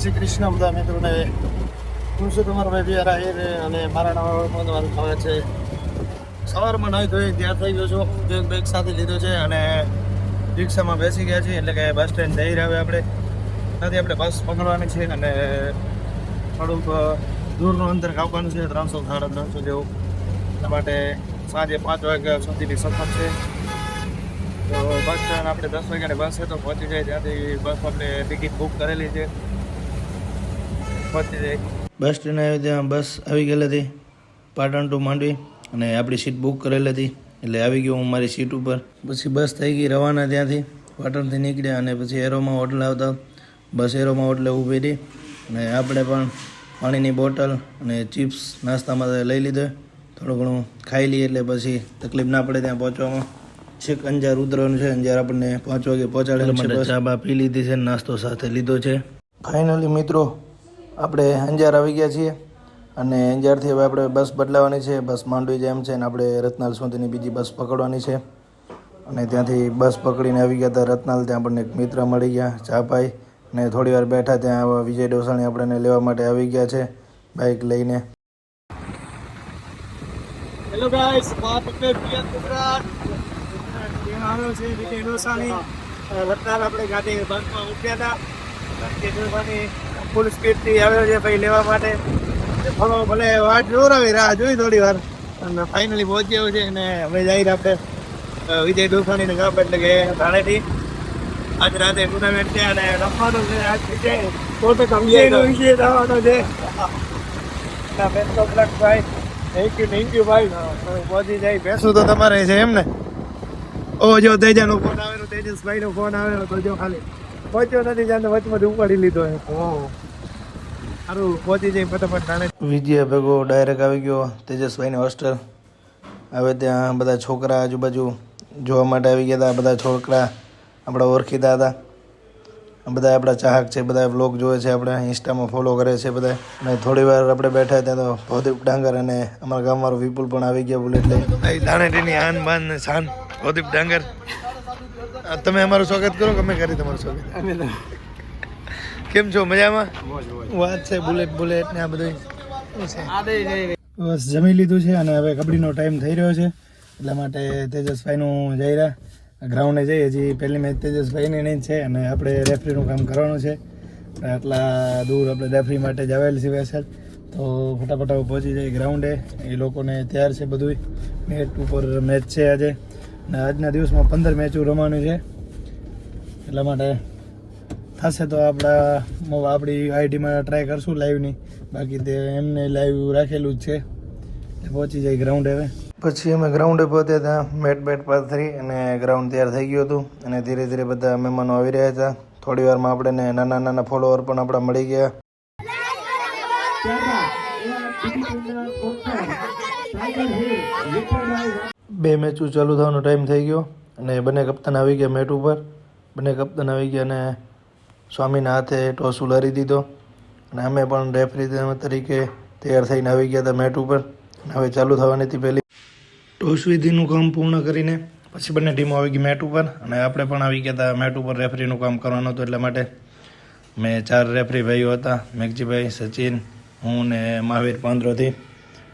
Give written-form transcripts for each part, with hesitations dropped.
શ્રી કૃષ્ણ બધા મિત્રોને. હું છું તમારો ભાઈ બિહાર આહિર અને મારા નામ તમારું ખબર છે. સવારમાં નાહી ધોઈ ત્યાં થઈ ગયો છું, બેગ સાથે લીધો છે અને રિક્ષામાં બેસી ગયા છીએ. એટલે કે બસ સ્ટેન્ડ જઈ રહ્યા આપણે ત્યાંથી આપણે બસ પકડવાની છે અને થોડુંક દૂરનું અંતર કાપવાનું છે, 300-350 જેવું. એટલા માટે સાંજે 5 વાગ્યા સુધીની સફર છે. તો બસ સ્ટેન્ડ આપણે 10 વાગ્યાની બસ છે તો પહોંચી જાય. ત્યાંથી બસ આપણે ટિકિટ બુક કરેલી છે, પહોંચી જાય. બસ સ્ટેન્ડ આવ્યો ત્યાં બસ આવી ગયેલી હતી પાટણ ટુ માંડવી અને આપણી સીટ બુક કરેલી હતી એટલે આવી ગયો હું મારી સીટ ઉપર. પછી બસ થઈ ગઈ રવાના ત્યાંથી પાટણથી નીકળ્યા અને પછી એરોમાં હોટલ આવતા બસ એરોમાં હોટલે ઊભી રહી અને આપણે પણ પાણીની બોટલ અને ચિપ્સ નાસ્તામાં લઈ લીધો. થોડું ઘણું ખાઈ લઈએ એટલે પછી તકલીફ ના પડે ત્યાં પહોંચવામાં. છેક અંજાર ઉતરવાનું છે, અંજાર આપણને 5 વાગે પહોંચાડેલું છે. ચા બા પી લીધી છે, નાસ્તો સાથે લીધો છે. ફાઇનલી મિત્રો આપણે અંજાર આવી ગયા છીએ અને અંજારથી હવે આપણે બસ બદલાવાની છે. બસ માંડવી જેમ છે ને આપણે રત્નાલ સુધીની બીજી બસ પકડવાની છે અને ત્યાંથી બસ પકડીને આવી ગયા હતા રત્નાલ. ત્યાં આપણને એક મિત્ર મળી ગયા, ચા પાઈ અને થોડી વાર બેઠા. ત્યાં વિજય ડોસાણી આપણને લેવા માટે આવી ગયા છે બાઇક લઈને. હેલો ગાઈસ, ગુજરાત આવ્યો છે વિજય ડોસાણી. રત્નાલ આપણે ગાડી બસમાં ઉઠ્યા હતા, ફૂલ સ્પીડથી આવ્યો છે ભાઈ લેવા માટે. થોડો ભલે વાટ જોરાવી રાહ જોઈ થોડી વાર અને ફાઇનલી પહોંચી આવ્યો છે અને હવે જઈ આપણે વિજય ડોસાણીને ગામ એટલે કે ધાણેથી. આજ રાતે ટુર્નામેન્ટ છે અને રમવાનું છે. આજ વિજય વિજયનો વિષય થવાનો છે. બેસ્ટ ઓફ લક ભાઈ. થેન્ક યુ ભાઈ. પહોંચી જાય બેસું તો તમારે છે એમ ને. ઓ જો તેજાનો ફોન આવેલો, તેજસભાઈનો ફોન આવેલો તો જો ખાલી પહોંચ્યો નથી જાણતો વચમાં ઉપાડી લીધો. સારું પહોંચી જાય ફટાફટ ધાણે. વિજય ભેગો ડાયરેક્ટ આવી ગયો તેજસભાઈની હોસ્ટેલ. હવે ત્યાં બધા છોકરા આજુબાજુ જોવા માટે આવી ગયા હતા. બધા છોકરા આપણા ઓળખીતા હતા, બધા આપણા ચાહક છે, બધા વ્લોગ જોવે છે, આપણે ઇન્સ્ટામાં ફોલો કરે છે બધા. અને થોડી વાર આપણે બેઠા ત્યાં તો ભૌતિક ડાંગર અને અમારા ગામવાળો વિપુલ પણ આવી ગયા બુલેટ લઈ. ધાણેટીની આન બાન ને શાન ભૌતિક ડાંગર. તમે અમારું સ્વાગત કરો કે અમે કરી તમારું સ્વાગત? કેમ છો? મજામાં? વાત છે બુલેટ ને આ બધું બસ જમી લીધું છે અને હવે કબડ્ડીનો ટાઈમ થઈ રહ્યો છે. એટલા માટે તેજસભાઈનું જઈ રહ્યા ગ્રાઉન્ડે જઈ. હજી પહેલી મેચ તેજસભાઈની નહીં છે અને આપણે રેફરીનું કામ કરવાનું છે. આટલા દૂર આપણે રેફરી માટે જ આવેલ છે વેસલ. તો ફટાફટ પહોંચી જાય ગ્રાઉન્ડે. એ લોકોને તૈયાર છે બધું. નેટ ઉપર મેચ છે આજે અને આજના દિવસમાં 15 મેચો રમવાની છે. એટલા માટે થશે તો આપણી આઈડીમાં ટ્રાય કરશું લાઈવની. બાકી તે એમને લાઈવ રાખેલું જ છે. પહોંચી જાય ગ્રાઉન્ડ. હવે પછી અમે ગ્રાઉન્ડે પહોંચ્યા ત્યાં મેટ પાસ થઈ અને ગ્રાઉન્ડ તૈયાર થઈ ગયું હતું અને ધીરે ધીરે બધા મહેમાનો આવી રહ્યા હતા. થોડી વારમાં આપણે નાના ફોલોવર પણ આપણા મળી ગયા. બે મેચો ચાલુ થવાનો ટાઈમ થઈ ગયો અને બંને કપ્તાન આવી ગયા મેટ ઉપર. બંને કપ્તાન આવી ગયા અને સ્વામીના હાથે ટોસ ઉલારી દીધો અને અમે પણ રેફરી તરીકે તૈયાર થઈને આવી ગયા હતા મેટ ઉપર. હવે ચાલુ થવાની હતી પહેલી ટોસ વિધિનું કામ પૂર્ણ કરીને પછી બંને ટીમો આવી ગઈ મેટ ઉપર અને આપણે પણ આવી ગયા હતા મેટ ઉપર રેફરીનું કામ કરવાનું હતું. એટલા માટે મેં 4 રેફરી ભાઈઓ હતા, મેઘજીભાઈ, સચિન, હું ને મહાવીર પાંદરોથી.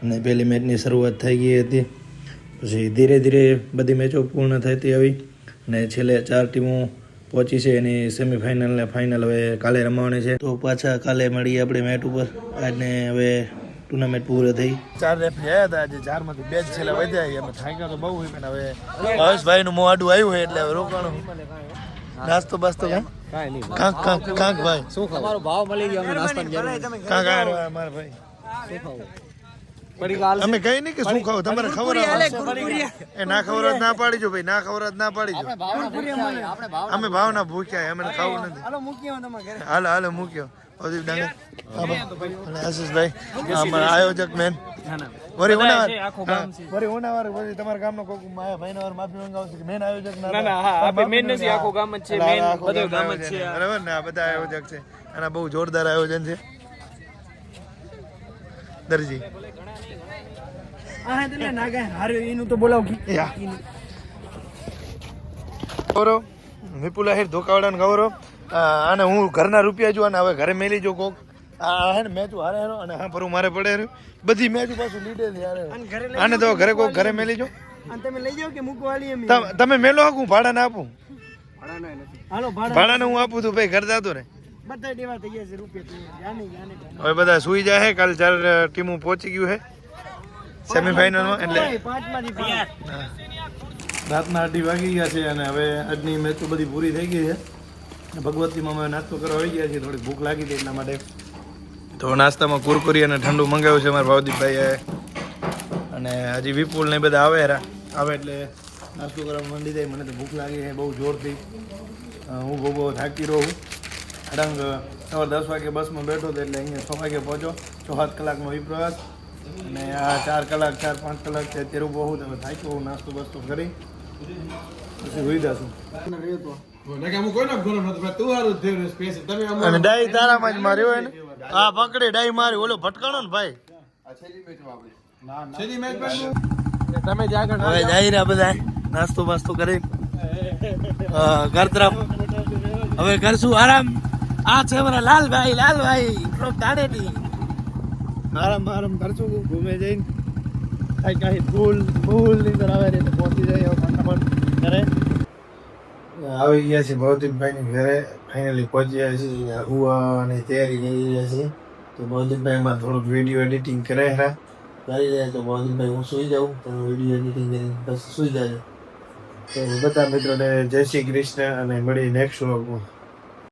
અને પહેલી મેચની શરૂઆત થઈ ગઈ હતી. પછી ધીરે ધીરે બધી મેચો પૂર્ણ થતી આવી અને છેલ્લે 4 ટીમો પહોંચી છે. એની સેમિફાઇનલ ને ફાઇનલ હવે કાલે રમવાની છે. તો પાછા કાલે મળીએ આપણે મેચ ઉપર. આજને હવે ટુર્નામેન્ટ પૂરી થઈ. 4 રેફરી આવ્યા હતા આજે, 4માંથી 2 જ છેલ્લા વધ્યા. અમે થાક્યા તો બહુ હોય પણ હવે હર્ષભાઈનું મોં આડું આવ્યું હોય એટલે હવે રોકાણું. નાસ્તો બાસ્તો કાંક ભાઈ શું તમારો ભાવ મળી ગયો. અમે નાસ્તો કાંક આવ્યા મારા ભાઈ. અમે કઈ નહીં કે શું ખાવ તમારે ખબર એ ના ખબર ના પાડીજો ભાઈ, ના ખબર ના પાડીજો. અમે ભાવના ભૂખ્યા, અમે ખાવું નથી. હાલો મૂક્યો. પ્રદીપ ડાંગર અને આશીષભાઈ અમારા આયોજક મેન. વરી ઉનાવાર પછી તમારા ગામનો કોક ભાઈનો માફી મંગાવશે કે મેન આયોજક ના મેન નથી, આખો ગામ જ છે મેન, બધો ગામ જ છે બરાબર ને. આ બધા આયોજક છે અને બહુ જોરદાર આયોજન છે. દરજી ગૌરવ વિપુલ આહિર ધોકાવાડા ગૌરવ અને હું ઘરના રૂપિયા જો અને હવે ઘરે મેલી જો કોક આ હે ને મેચ હારે હેરો અને હા ફરું મારે પડે રહ્યો બધી મેચ પાછું લીધે થી હારે આને તો ઘરે કોક ઘરે મેલી જો અને તમે લઈ જાઓ કે મૂકવાલી એમ તમે મેલો હું ભાડા ના આપું હાલો ભાડાને હું આપું છું ભાઈ ઘર જાતો ને બધા દેવા થઈ ગયા છે રૂપિયા જાને હવે બધા સુઈ જાય છે કાલ 4 ટીમો પહોંચી ગયું છે સેમીફાઇનલમાં એટલે પાંચમાંથી પાંચ રાતના 8 વાગી ગયા છે અને હવે આજની મેચ તો બધી પૂરી થઈ ગઈ છે ભગવતીમાં અમે નાસ્તો કરવા આવી ગયા છીએ થોડી ભૂખ લાગી હતી એટલા માટે તો નાસ્તામાં કુરકુરી અને ઠંડુ મંગાવ્યું છે મારા ભાવદીપભાઈએ અને હજી વિપુલ ને બધા આવે એટલે નાસ્તો કરવા માંડી જાય મને તો ભૂખ લાગી છે બહુ જોરથી હું બહુ થાકી રહ્યો છું અડંગ સવાર 10 વાગે બસમાં બેઠો હતો એટલે અહીંયા 6 વાગે પહોંચો 6-7 કલાકનો એ પ્રવાસ અને આ 4 કલાક 4-5 કલાક છે અત્યારે બહુ તમે થાક્યો હું નાસ્તો બસ્તો કરી પછી હોઈ જશું અને ડાઈ તારામાં જ માર્યો હોય ને હા પકડે ડાઈ મારી ઓલો ભટકાણો ને ભાઈ તમે જ આગળ હવે જાય રહ્યા બધા નાસ્તો બાસ્તો કરી ઘર તરફ હવે કરશું આરામ આ છે મારા લાલભાઈ દાડેથી આરામ કરશું ઘૂમે જઈને કાંઈ ફૂલ ની અંદર આવે એટલે પહોંચી જાય ફટાફટ ઘરે આવી ગયા છે ભવદીપભાઈની ઘરે ફાઇનલી પહોંચી ગયા છે હુવાની તૈયારી કરી રહ્યા છે તો ભવદીપભાઈમાં થોડુંક વિડીયો એડિટિંગ કરે કરી રહ્યા તો ભવદીપભાઈ હું સુઈ જાઉં તો વિડીયો એડિટિંગ કરીને બસ સુઈ જાય તો બધા મિત્રોને જય શ્રી કૃષ્ણ અને મળી નેક્સ્ટ વ્લોગમાં